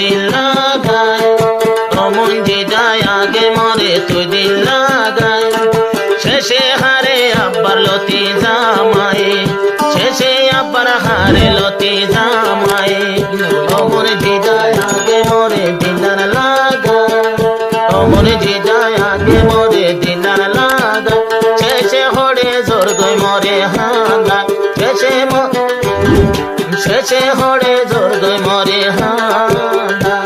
দিল লাগায় অমন যে যায় আগে মরে তুই দিল লাগায় শেষে হারে আব্বার লতি জামাই শেষে আব্বার হারে লতি জামাই অমন যে যায় আগে মরে দিলার লাগায় অমন যে যায় আগে মরে দিলার লাগায় শেষে হরে জোর গই মরে হাঙ্গা শেষে হরে জোর গই মরে হাঙ্গা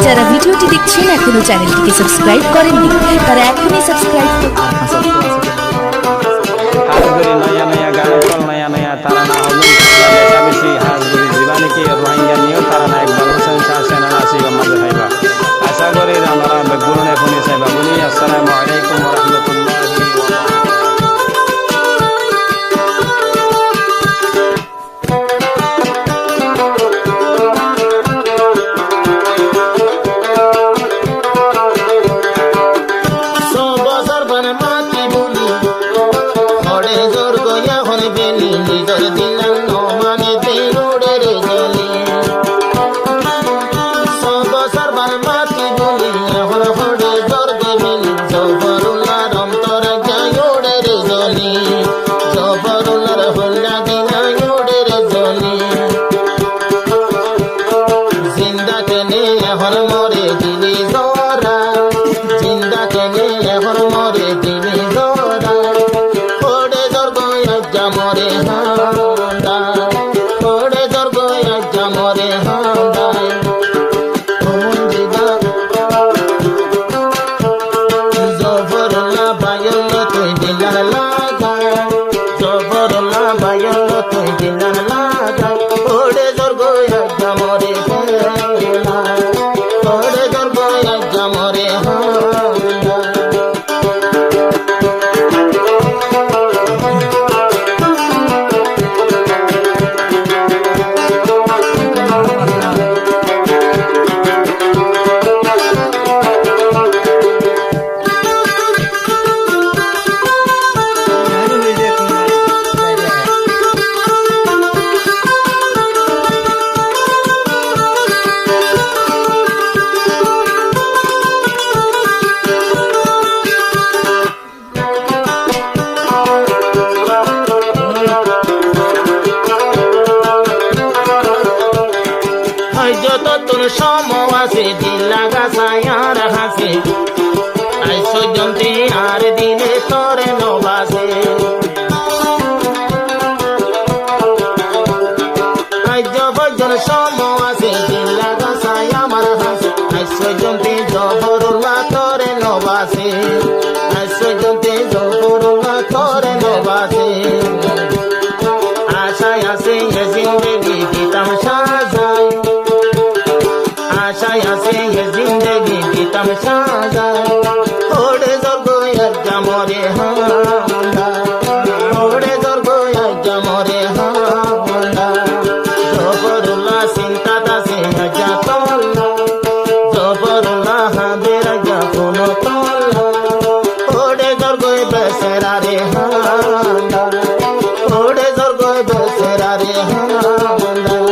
যারা ভিডিওটি দেখছেন এখনো চ্যানেলটিকে সাবস্ক্রাইব করেননি তারা এখনই সাবস্ক্রাইব করুন। হাজগরি নয়া নয়া গান চল নয়া নয়া তারানা হলুন বেশি হাজগরি জীবানী কি রোহিঙ্গা নিও তারানা ইকবাল হোসেন শাহ সেনানা সিবা মাঝে খাইবা আশা করি আমরা বেগুনে ফোনে সাইবা বলি আসসালামু আলাইকুম ওয়া রাহমাতুল্লাহি More বন্ধা